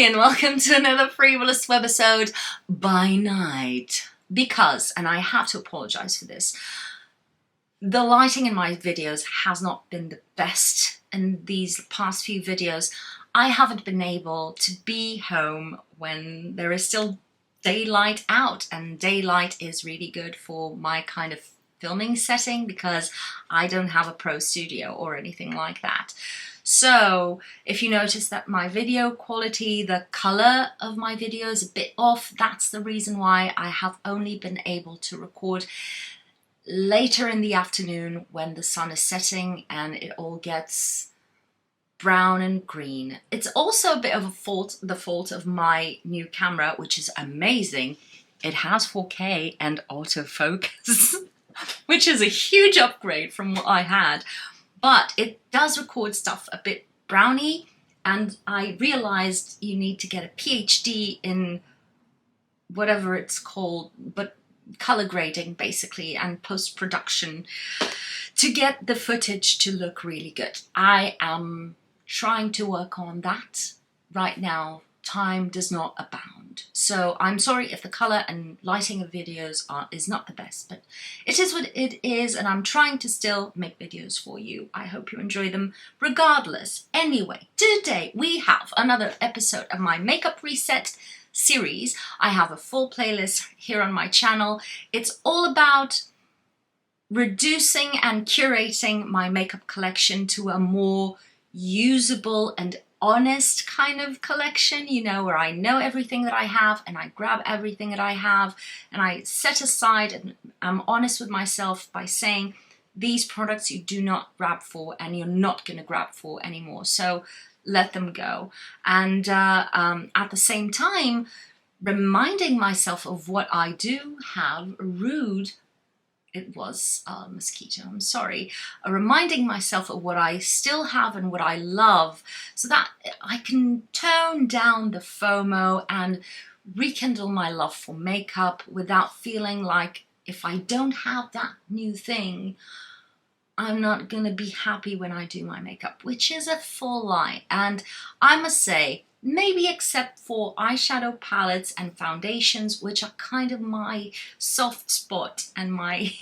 and welcome to another free.volous webisode by night. Because, and I have to apologize for this, the lighting in my videos has not been the best in these past few videos. I haven't been able to be home when there is still daylight out, and daylight is really good for my kind of filming setting because I don't have a pro studio or anything like that. So if you notice that my video quality, the color of my video is a bit off, that's the reason why I have only been able to record later in the afternoon when the sun is setting and it all gets brown and green. It's also a bit of the fault of my new camera, which is amazing. It has 4K and autofocus, which is a huge upgrade from what I had. But it does record stuff a bit browny, and I realized you need to get a PhD in whatever it's called, but color grading basically, and post-production to get the footage to look really good. I am trying to work on that right now. Time does not abound. So I'm sorry if the color and lighting of videos is not the best, but it is what it is, and I'm trying to still make videos for you. I hope you enjoy them regardless. Anyway, today we have another episode of my Makeup Reset series. I have a full playlist here on my channel. It's all about reducing and curating my makeup collection to a more usable and honest kind of collection, you know, where I know everything that I have and I grab everything that I have and I set aside, and I'm honest with myself by saying these products you do not grab for and you're not going to grab for anymore, so let them go. And at the same time reminding myself of what I do have. It was a mosquito, I'm sorry. Reminding myself of what I still have and what I love, so that I can tone down the FOMO and rekindle my love for makeup without feeling like if I don't have that new thing, I'm not gonna be happy when I do my makeup, which is a full lie. And I must say, maybe except for eyeshadow palettes and foundations, which are kind of my soft spot and my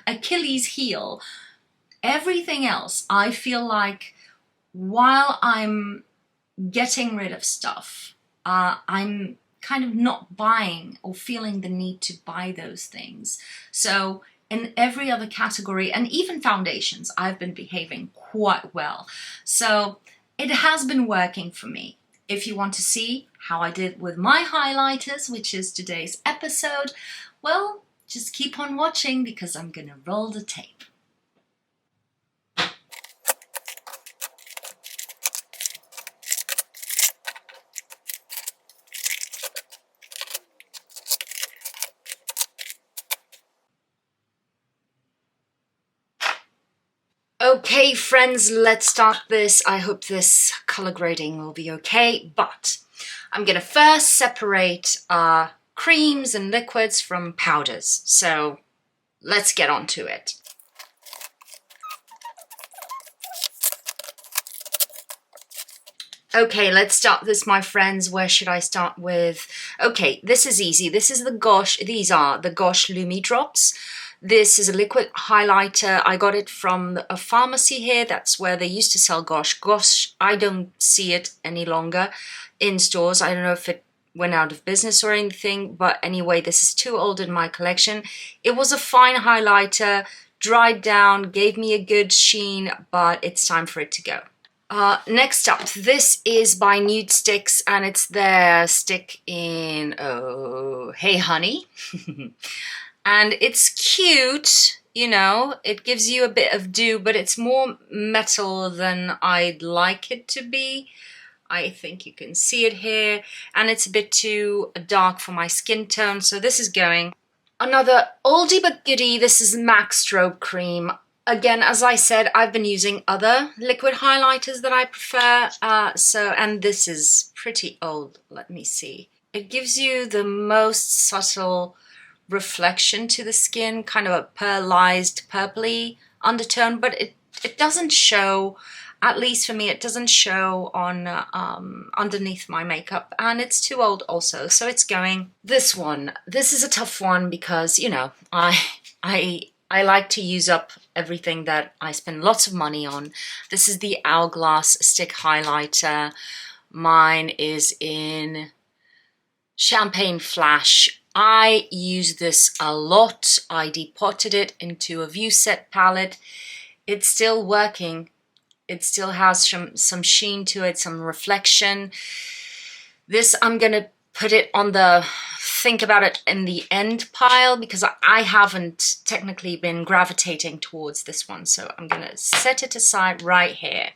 Achilles heel, everything else, I feel like while I'm getting rid of stuff, I'm kind of not buying or feeling the need to buy those things. So in every other category, and even foundations, I've been behaving quite well. So it has been working for me. If you want to see how I did with my highlighters, which is today's episode, well, just keep on watching because I'm gonna roll the tape. Okay friends, let's start this. I hope this color grading will be okay, but I'm gonna first separate creams and liquids from powders. So let's get on to it. Okay, let's start this, my friends. Where should I start with? Okay, this is easy. This is these are the Gosh Lumi Drops. This is a liquid highlighter. I got it from a pharmacy here. That's where they used to sell Gosh. Gosh, I don't see it any longer in stores. I don't know if it went out of business or anything, but anyway, this is too old in my collection. It was a fine highlighter, dried down, gave me a good sheen, but it's time for it to go. Next up, this is by Nude Sticks, and it's their stick in Oh Hey Honey. And it's cute, you know, it gives you a bit of dew, but it's more metal than I'd like it to be. I think you can see it here, and it's a bit too dark for my skin tone, so this is going. Another oldie but goodie, this is MAC Strobe Cream. Again, as I said, I've been using other liquid highlighters that I prefer, and this is pretty old. Let me see. It gives you the most subtle reflection to the skin, kind of a pearlized purpley undertone, but it doesn't show At least for me, it doesn't show on underneath my makeup, and it's too old also, so it's going. This one, this is a tough one because, you know, I like to use up everything that I spend lots of money on. This is the Hourglass Stick Highlighter. Mine is in Champagne Flash. I use this a lot. I depotted it into a view set palette. It's still working. It still has some sheen to it, some reflection. This, I'm gonna put it on the think about it in the end pile because I haven't technically been gravitating towards this one. So I'm gonna set it aside right here.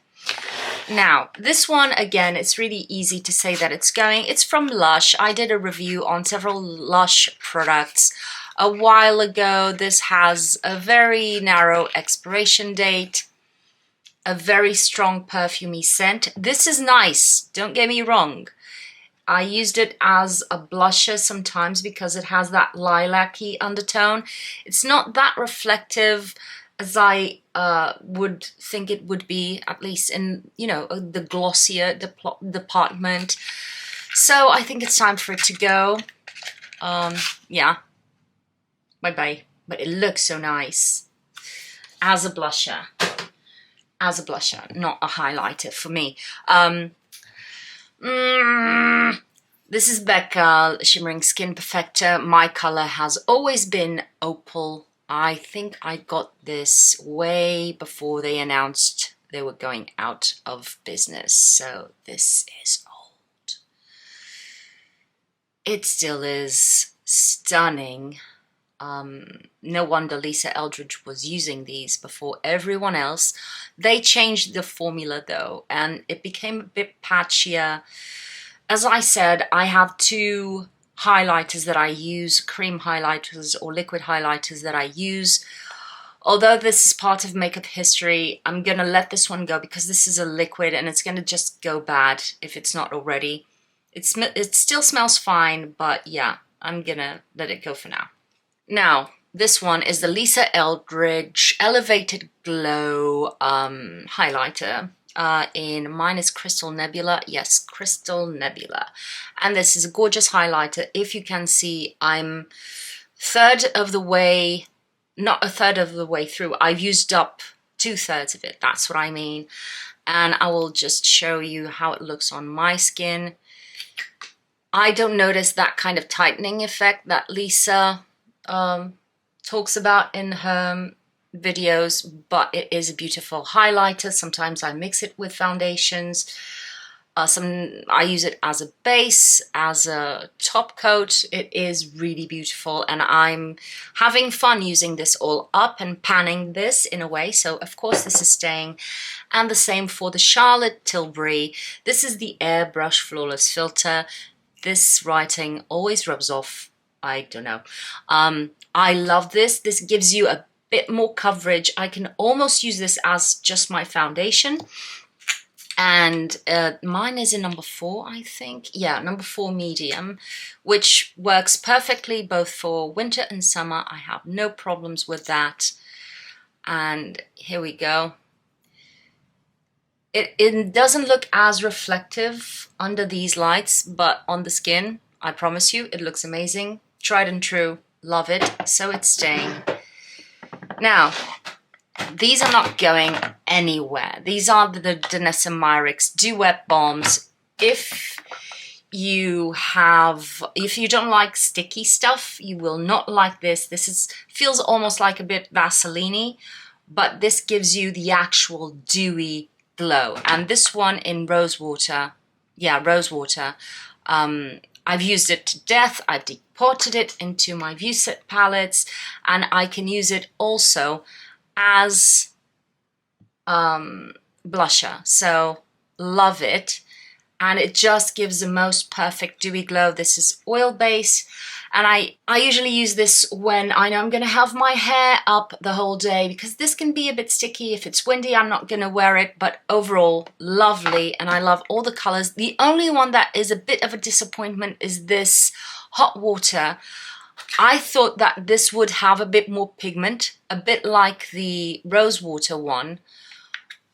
Now, this one, again, it's really easy to say that it's going. It's from Lush. I did a review on several Lush products a while ago. This has a very narrow expiration date, a very strong perfumey scent. This is nice, don't get me wrong. I used it as a blusher sometimes because it has that lilac-y undertone. It's not that reflective as I would think it would be, at least in, you know, the glossier department. So I think it's time for it to go. Yeah, bye-bye. But it looks so nice as a blusher. As a blusher, not a highlighter for me. This is Becca Shimmering Skin Perfector. My color has always been opal. I think I got this way before they announced they were going out of business. So this is old. It still is stunning. No wonder Lisa Eldridge was using these before everyone else. They changed the formula though, and it became a bit patchier. As I said, I have two highlighters that I use, cream highlighters or liquid highlighters that I use. Although this is part of makeup history, I'm gonna let this one go because this is a liquid and it's gonna just go bad if it's not already. It still smells fine, but yeah, I'm gonna let it go for now. Now, this one is the Lisa Eldridge Elevated Glow highlighter. Mine is Crystal Nebula. Yes, Crystal Nebula. And this is a gorgeous highlighter. If you can see, I'm third of the way, not a third of the way through. I've used up 2/3 of it. That's what I mean. And I will just show you how it looks on my skin. I don't notice that kind of tightening effect that Lisa talks about in her videos, but it is a beautiful highlighter. Sometimes I mix it with foundations. I use it as a base, as a top coat. It is really beautiful, and I'm having fun using this all up and panning this in a way. So of course this is staying. And the same for the Charlotte Tilbury. This is the Airbrush Flawless Filter. This writing always rubs off. I don't know. I love this. This gives you a bit more coverage. I can almost use this as just my foundation. And mine is in number 4, I think. Yeah, number 4 medium, which works perfectly both for winter and summer. I have no problems with that. And here we go. It doesn't look as reflective under these lights, but on the skin, I promise you, it looks amazing. Tried and true. Love it. So it's staying. Now, these are not going anywhere. These are the Danessa Myricks Duet Bombs. If you don't like sticky stuff, you will not like this. This feels almost like a bit Vaseline-y, but this gives you the actual dewy glow. And this one in Rosewater, yeah, Rosewater, I've used it to death. I've depotted it into my view set palettes, and I can use it also as blusher. So love it, and it just gives the most perfect dewy glow. This is oil base, and I usually use this when I know I'm going to have my hair up the whole day, because this can be a bit sticky. If it's windy, I'm not going to wear it, but overall lovely, and I love all the colors. The only one that is a bit of a disappointment is this Hot Water. I thought that this would have a bit more pigment, a bit like the Rosewater one,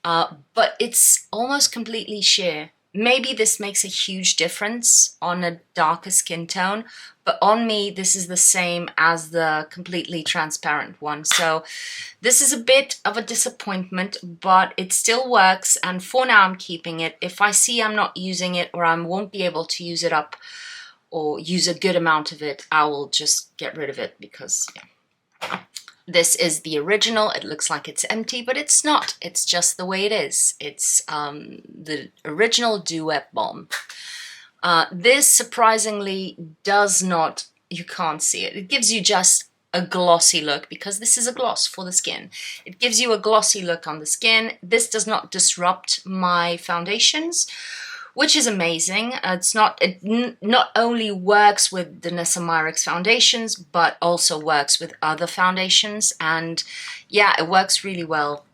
but it's almost completely sheer. Maybe this makes a huge difference on a darker skin tone, but on me, this is the same as the completely transparent one. So this is a bit of a disappointment, but it still works. And for now, I'm keeping it. If I see I'm not using it or I won't be able to use it up or use a good amount of it, I will just get rid of it because, yeah. This is the original. It looks like it's empty, but it's not. It's just the way it is. It's the original Dew Wet Balm. This surprisingly does not, you can't see it. It gives you just a glossy look because this is a gloss for the skin. It gives you a glossy look on the skin. This does not disrupt my foundations, which is amazing. It not only works with the Nisamirix foundations, but also works with other foundations. And yeah, it works really well.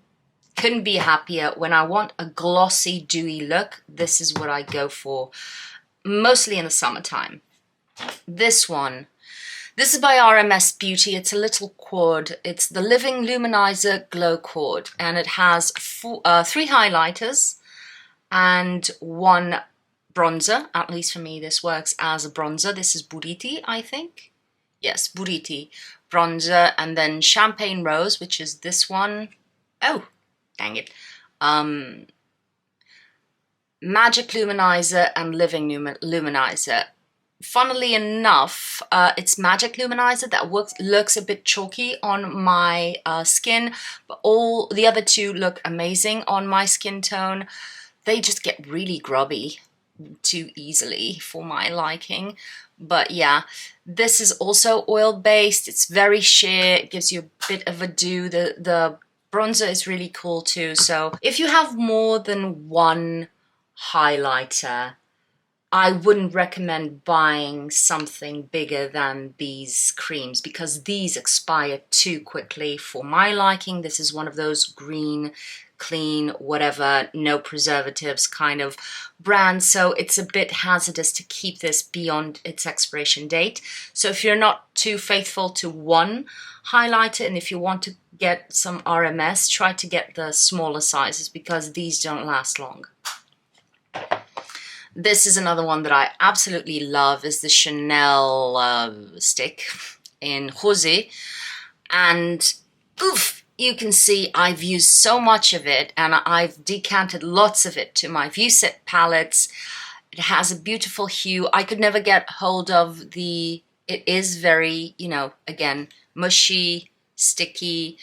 Couldn't be happier. When I want a glossy, dewy look, this is what I go for, mostly in the summertime. This one, this is by RMS Beauty. It's a little quad. It's the Living Luminizer Glow Quad, and it has 3 highlighters and 1 bronzer. At least for me, this works as a bronzer. This is Buriti, I think. Yes, Buriti bronzer, and then Champagne Rose, which is this one. Oh, dang it. Magic Luminizer and Living Luminizer. Funnily enough, it's Magic Luminizer that looks a bit chalky on my skin, but all the other 2 look amazing on my skin tone. They just get really grubby too easily for my liking. But yeah, this is also oil-based. It's very sheer. It gives you a bit of a dew. The bronzer is really cool too. So if you have more than 1 highlighter, I wouldn't recommend buying something bigger than these creams because these expire too quickly for my liking. This is one of those green, clean, whatever, no preservatives kind of brands. So it's a bit hazardous to keep this beyond its expiration date. So if you're not too faithful to 1 highlighter, and if you want to get some RMS, try to get the smaller sizes because these don't last long. This is another one that I absolutely love, is the Chanel stick in Rosé. And oof, you can see I've used so much of it, and I've decanted lots of it to my View Set palettes. It has a beautiful hue. I could never get hold of it is very, you know, again, mushy, sticky.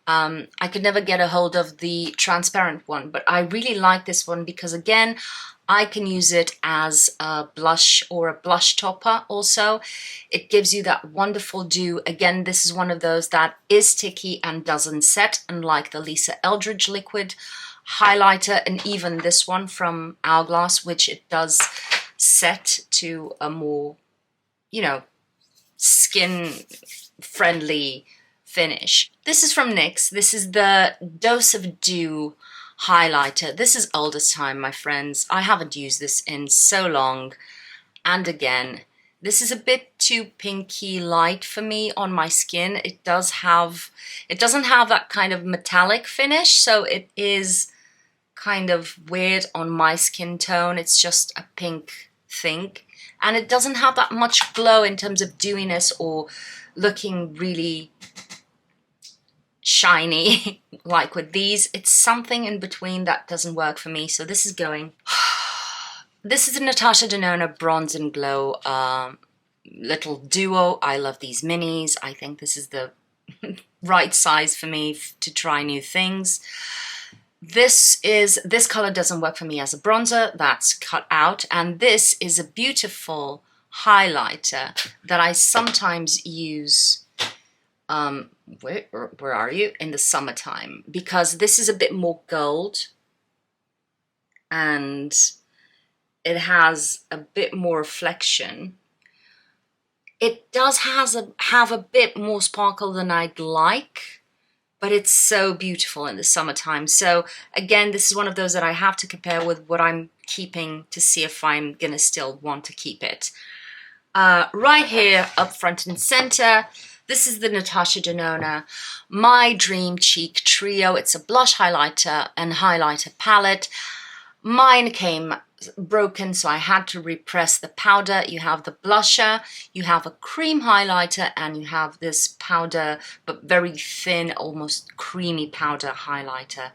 I could never get a hold of the transparent one, but I really like this one because, again, I can use it as a blush or a blush topper also. It gives you that wonderful dew. Again, this is one of those that is sticky and doesn't set, unlike the Lisa Eldridge liquid highlighter, and even this one from Hourglass, which it does set to a more, you know, skin-friendly finish. This is from NYX. This is the Dose of Dew highlighter. This is old as time, my friends. I haven't used this in so long. And again, this is a bit too pinky light for me on my skin. It doesn't have that kind of metallic finish, so it is kind of weird on my skin tone. It's just a pink thing. And it doesn't have that much glow in terms of dewiness or looking really shiny like with these. It's something in between that doesn't work for me, so this is going. This is the Natasha Denona Bronze and Glow little duo. I love these minis. I think this is the right size for me to try new things. This color doesn't work for me as a bronzer. That's cut out. And this is a beautiful highlighter that I sometimes use where are you? In the summertime, because this is a bit more gold and it has a bit more reflection. It does have a bit more sparkle than I'd like, but it's so beautiful in the summertime. So again, this is one of those that I have to compare with what I'm keeping to see if I'm gonna still want to keep it. Right here, up front and center, This is the Natasha Denona My Dream Cheek Trio. It's a blush highlighter and highlighter palette. Mine came broken, so I had to repress the powder. You have the blusher, you have a cream highlighter, and you have this powder, but very thin, almost creamy powder highlighter.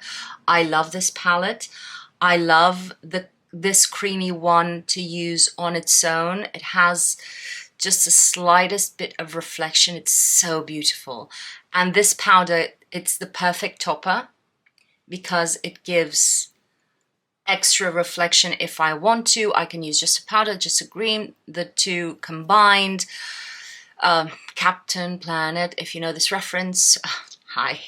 I love this palette. I love this creamy one to use on its own. It has just the slightest bit of reflection. It's so beautiful. And this powder, it's the perfect topper because it gives extra reflection. If I want to, I can use just a powder, just a green, the two combined. Captain Planet, if you know this reference, hi.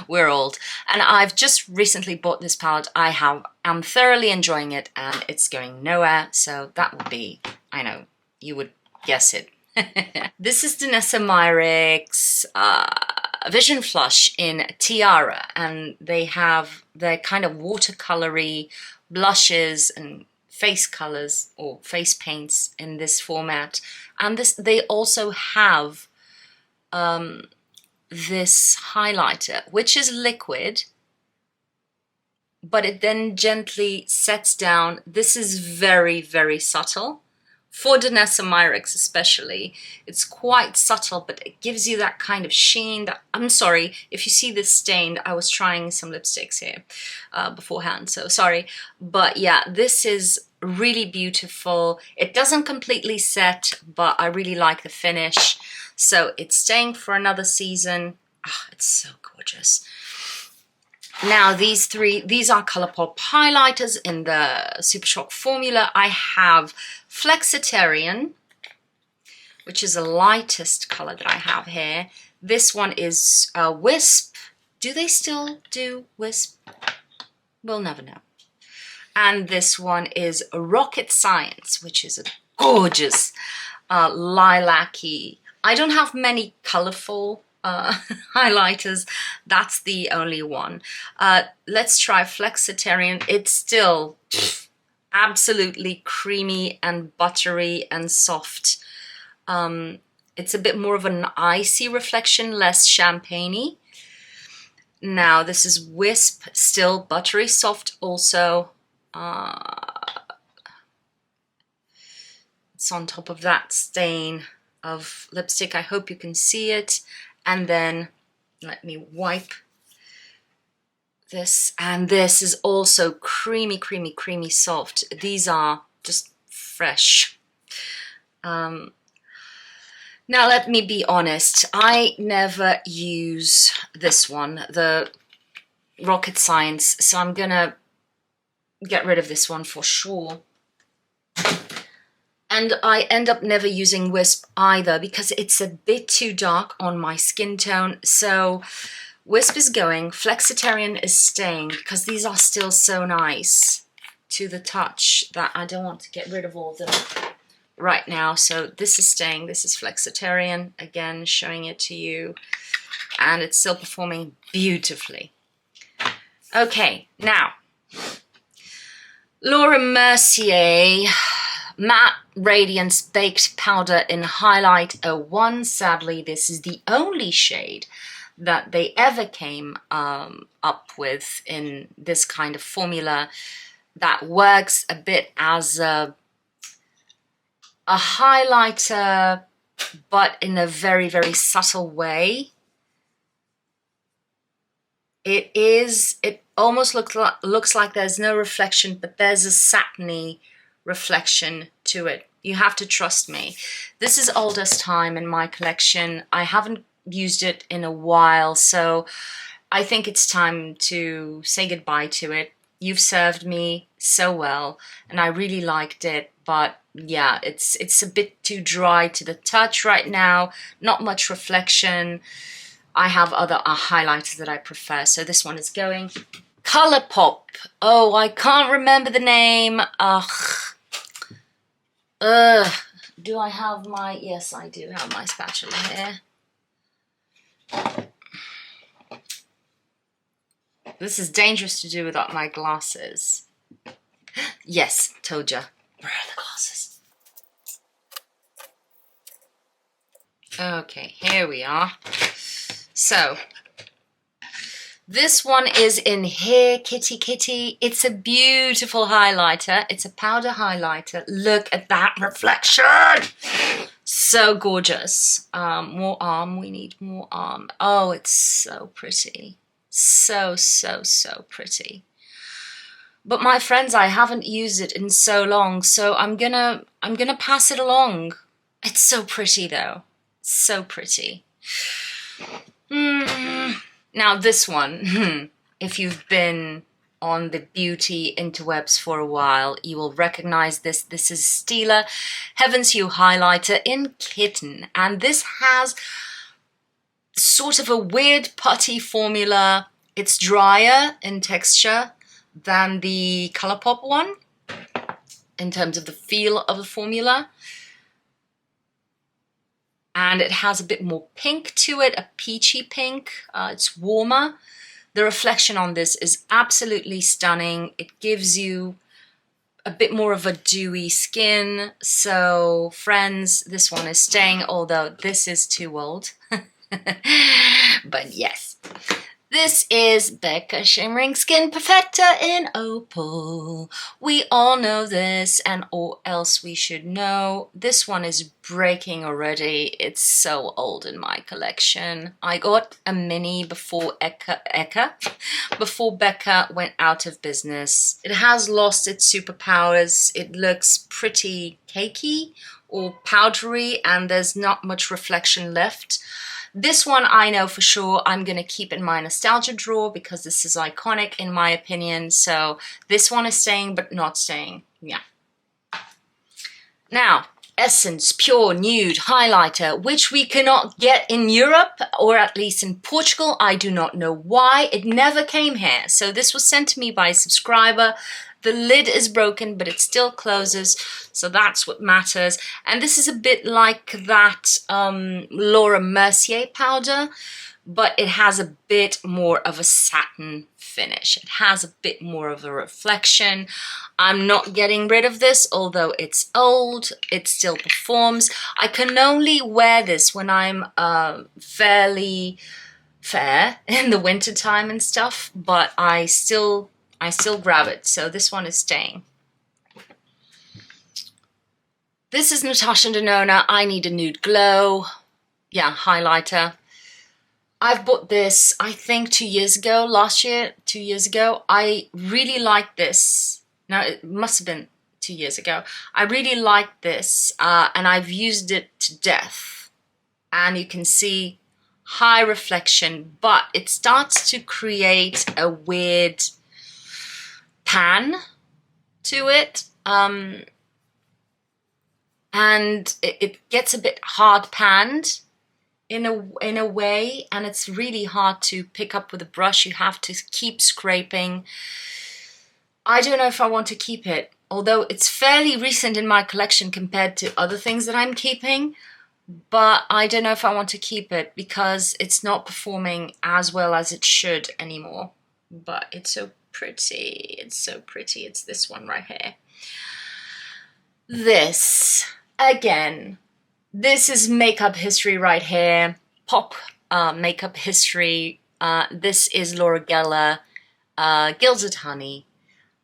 We're old. And I've just recently bought this palette. I'm thoroughly enjoying it, and it's going nowhere, so that would be, I know, you would guess it. This is Danessa Myricks Vision Flush in Tiara, and they have their kind of watercolory blushes and face colors or face paints in this format. And they also have this highlighter, which is liquid, but it then gently sets down. This is very, very subtle. For Danessa Myricks especially, it's quite subtle, but it gives you that kind of sheen. I'm sorry, if you see this stained, I was trying some lipsticks here beforehand, so sorry. But yeah, this is really beautiful. It doesn't completely set, but I really like the finish. So it's staying for another season. It's so gorgeous. Now these are Colourpop highlighters in the Super Shock formula. I have Flexitarian, which is the lightest color that I have here. This one is Wisp. Do they still do Wisp? We'll never know. And this one is Rocket Science, which is a gorgeous lilac-y. I don't have many colorful highlighters. That's the only one. Let's try Flexitarian. It's still absolutely creamy and buttery and soft. It's a bit more of an icy reflection, less champagne-y. Now this is Wisp, still buttery soft also. It's on top of that stain of lipstick. I hope you can see it. And then let me wipe this. And this is also creamy, creamy, creamy soft. These are just fresh. Now let me be honest. I never use this one, the Rocket Science. So I'm gonna get rid of this one for sure. And I end up never using Wisp either because it's a bit too dark on my skin tone. So Wisp is going, Flexitarian is staying because these are still so nice to the touch that I don't want to get rid of all of them right now. So this is staying, this is Flexitarian, again showing it to you, and it's still performing beautifully. Okay, now Laura Mercier Matte Radiance Baked Powder in Highlight 01. Sadly, this is the only shade that they ever came up with in this kind of formula that works a bit as a highlighter, but in a very, very subtle way. It almost looks like there's no reflection, but there's a satiny reflection to it. You have to trust me. This is oldest time in my collection. I haven't used it in a while, so I think it's time to say goodbye to it. You've served me so well, and I really liked it, but yeah, it's a bit too dry to the touch right now. Not much reflection. I have other highlighters that I prefer, so this one is going. Colourpop. Oh, I can't remember the name. Do I have my... Yes, I do have my spatula here. This is dangerous to do without my glasses. Yes, told ya. Where are the glasses? Okay, here we are. So, this one is in here, kitty kitty. It's a beautiful highlighter. It's a powder highlighter. Look at that reflection. So gorgeous. More arm, we need more arm. Oh, it's so pretty. So pretty. But my friends, I haven't used it in so long, so I'm gonna pass it along. It's so pretty though. So pretty. Now this one, if you've been on the beauty interwebs for a while, you will recognize this. This is Stila Heaven's Hue Highlighter in Kitten. And this has sort of a weird putty formula. It's drier in texture than the Colourpop one in terms of the feel of the formula. And it has a bit more pink to it, a peachy pink. It's warmer. The reflection on this is absolutely stunning. It gives you a bit more of a dewy skin. So friends, this one is staying, although this is too old. But yes. This is Becca Shimmering Skin Perfector in Opal. We all know this, and or else we should know. This one is breaking already. It's so old in my collection. I got a mini before before Becca went out of business. It has lost its superpowers. It looks pretty cakey or powdery, and there's not much reflection left. This one I know for sure I'm going to keep in my nostalgia drawer because this is iconic in my opinion. So this one is staying but not staying. Yeah. Now, Essence Pure Nude Highlighter, which we cannot get in Europe or at least in Portugal. I do not know why. It never came here. So this was sent to me by a subscriber. The lid is broken, but it still closes, so that's what matters. And this is a bit like that Laura Mercier powder, but it has a bit more of a satin finish. It has a bit more of a reflection. I'm not getting rid of this, although it's old, it still performs. I can only wear this when I'm fairly fair in the winter time and stuff, but I still grab it, so this one is staying. This is Natasha Denona, I Need a Nude Glow. Yeah, highlighter. I've bought this, I think 2 years ago, last year, 2 years ago. I really like this. Now, it must have been 2 years ago. I really like this, and I've used it to death. And you can see high reflection, but it starts to create a weird pan to it, and it gets a bit hard panned in a way, and it's really hard to pick up with a brush. You have to keep scraping. I don't know if I want to keep it, although it's fairly recent in my collection compared to other things that I'm keeping, but I don't know if I want to keep it because it's not performing as well as it should anymore. But it's so pretty. It's so pretty. It's this one right here. This, again, this is makeup history right here. Pop makeup history. This is Laura Geller Gilded Honey.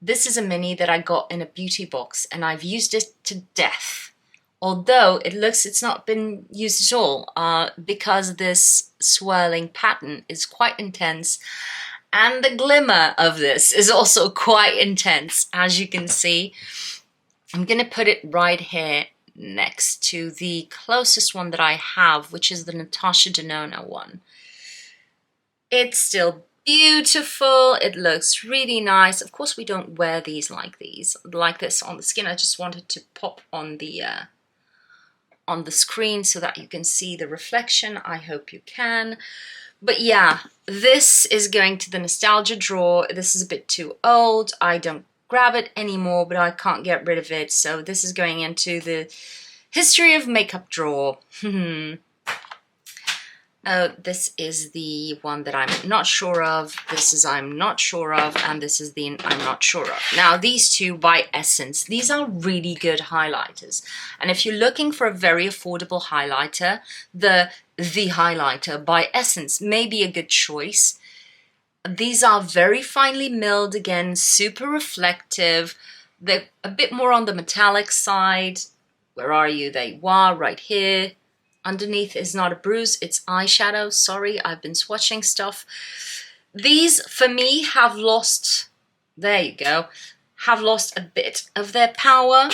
This is a mini that I got in a beauty box, and I've used it to death. Although it looks it's not been used at all, because this swirling pattern is quite intense. And the glimmer of this is also quite intense, as you can see. I'm going to put it right here next to the closest one that I have, which is the Natasha Denona one. It's still beautiful. It looks really nice. Of course, we don't wear these like this on the skin. I just wanted to pop on the screen so that you can see the reflection. I hope you can. But yeah, this is going to the nostalgia drawer. This is a bit too old. I don't grab it anymore, but I can't get rid of it. So this is going into the history of makeup drawer. Oh, this is the one that I'm not sure of, this is I'm not sure of, and this is the I'm not sure of. Now, these two by Essence, these are really good highlighters. And if you're looking for a very affordable highlighter, the highlighter by Essence may be a good choice. These are very finely milled, again, super reflective. They're a bit more on the metallic side. Where are you? They were right here. Underneath is not a bruise, it's eyeshadow. Sorry, I've been swatching stuff. These, for me, have lost, there you go, have lost a bit of their power.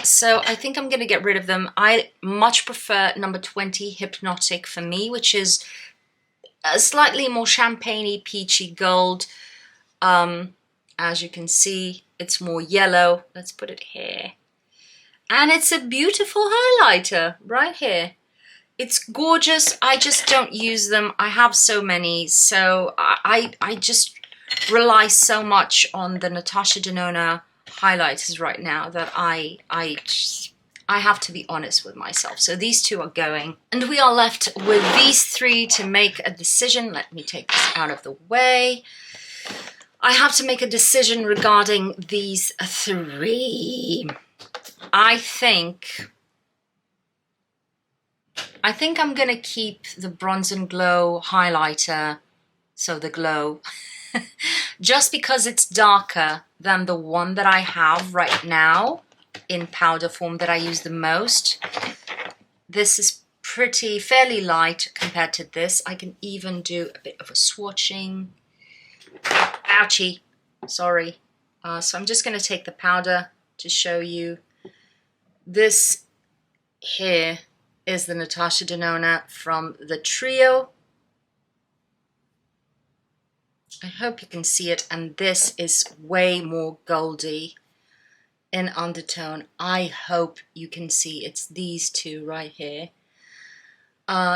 So I think I'm going to get rid of them. I much prefer number 20 Hypnotic for me, which is a slightly more champagne-y, peachy gold. As you can see, it's more yellow. Let's put it here. And it's a beautiful highlighter right here. It's gorgeous. I just don't use them. I have so many. So I just rely so much on the Natasha Denona highlighters right now that I have to be honest with myself. So these two are going. And we are left with these three to make a decision. Let me take this out of the way. I have to make a decision regarding these three. I think I'm going to keep the Bronze and Glow highlighter, so the Glow, just because it's darker than the one that I have right now in powder form that I use the most. This is fairly light compared to this. I can even do a bit of a swatching. Ouchie, sorry. So I'm just going to take the powder to show you. This here is the Natasha Denona from the Trio. I hope you can see it. And this is way more goldy in undertone. I hope you can see it's these two right here.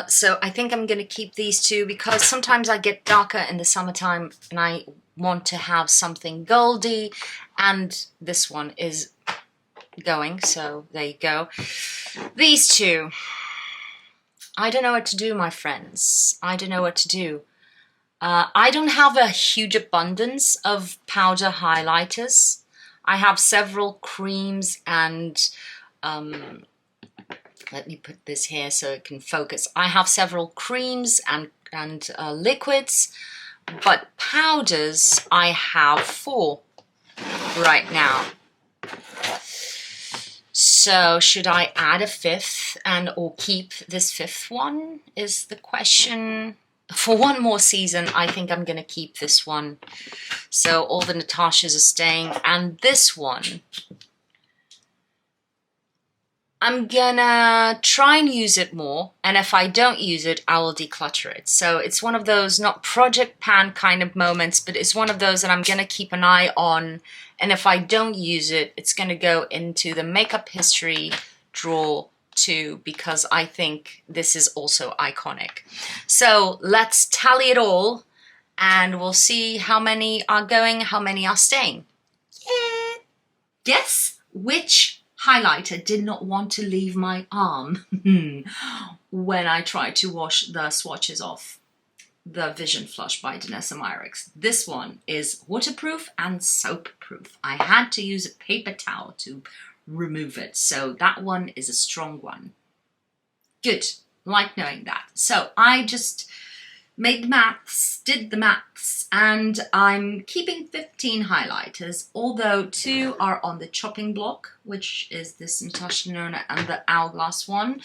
So I think I'm going to keep these two because sometimes I get darker in the summertime and I want to have something goldy, and this one is going, so there you go. These two, I don't know what to do, my friends. I don't know what to do. I don't have a huge abundance of powder highlighters. I have several creams and let me put this here so it can focus. I have several creams and liquids, but powders I have 4 right now. So should I add a 5th or keep this 5th one is the question. For one more season, I think I'm going to keep this one. So all the Natashas are staying, and this one, I'm gonna try and use it more, and if I don't use it, I will declutter it. So it's one of those not project pan kind of moments, but it's one of those that I'm gonna keep an eye on, and if I don't use it, it's gonna go into the makeup history drawer too, because I think this is also iconic. So let's tally it all, and we'll see how many are going, how many are staying. Yeah. Guess which highlighter did not want to leave my arm when I tried to wash the swatches off the Vision Flush by Danessa Myricks. This one is waterproof and soap proof. I had to use a paper towel to remove it, so that one is a strong one. Good, like knowing that. So I just made the maths, did the maths, and I'm keeping 15 highlighters, although 2 are on the chopping block, which is this Natasha Denona and the Hourglass one,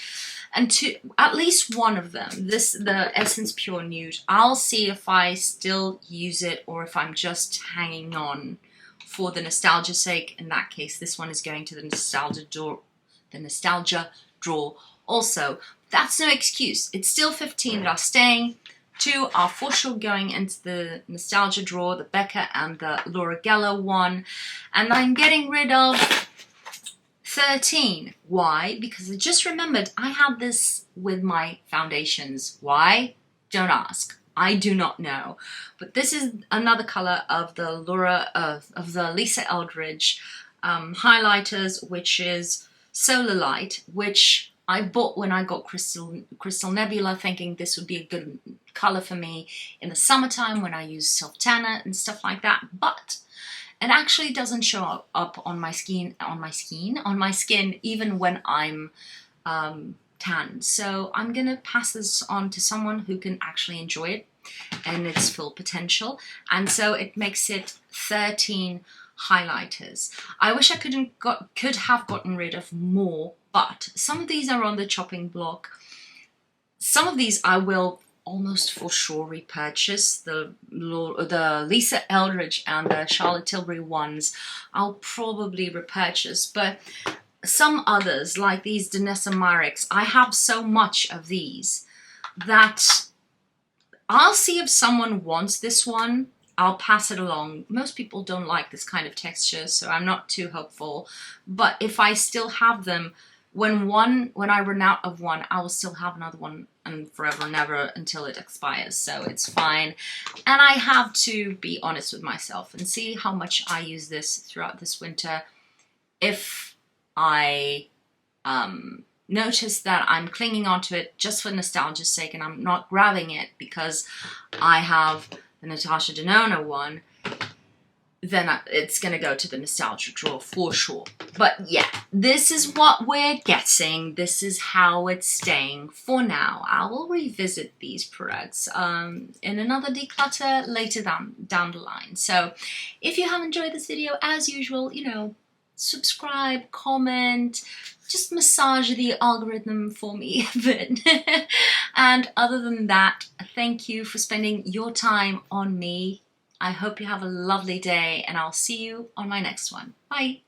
and at least one of them, the Essence Pure Nude, I'll see if I still use it or if I'm just hanging on for the nostalgia's sake. In that case, this one is going to the nostalgia drawer. Also, that's no excuse. It's still 15 that are staying. 2 are for sure going into the nostalgia drawer, the Becca and the Laura Geller one. And I'm getting rid of 13. Why? Because I just remembered I had this with my foundations. Why? Don't ask. I do not know. But this is another color of the of the Lisa Eldridge highlighters, which is Solar Light, which I bought when I got Crystal Nebula, thinking this would be a good color for me in the summertime when I use self tanner and stuff like that. But it actually doesn't show up on my skin, even when I'm tan. So I'm gonna pass this on to someone who can actually enjoy it and its full potential. And so it makes it 13 highlighters. I wish I could have gotten rid of more, but some of these are on the chopping block. Some of these I will almost for sure repurchase. The Lisa Eldridge and the Charlotte Tilbury ones I'll probably repurchase, but some others like these Danessa Myricks, I have so much of these that I'll see if someone wants this one. I'll pass it along. Most people don't like this kind of texture, so I'm not too hopeful. But if I still have them, when I run out of one, I will still have another one, and forever and ever until it expires. So it's fine. And I have to be honest with myself and see how much I use this throughout this winter. If I notice that I'm clinging onto it just for nostalgia's sake and I'm not grabbing it because I have the Natasha Denona one, then it's going to go to the nostalgia drawer for sure. But yeah, this is what we're getting. This is how it's staying for now. I will revisit these products in another declutter later down the line. So if you have enjoyed this video, as usual, you know, subscribe, comment, just massage the algorithm for me a bit. And other than that, thank you for spending your time on me. I hope you have a lovely day, and I'll see you on my next one. Bye.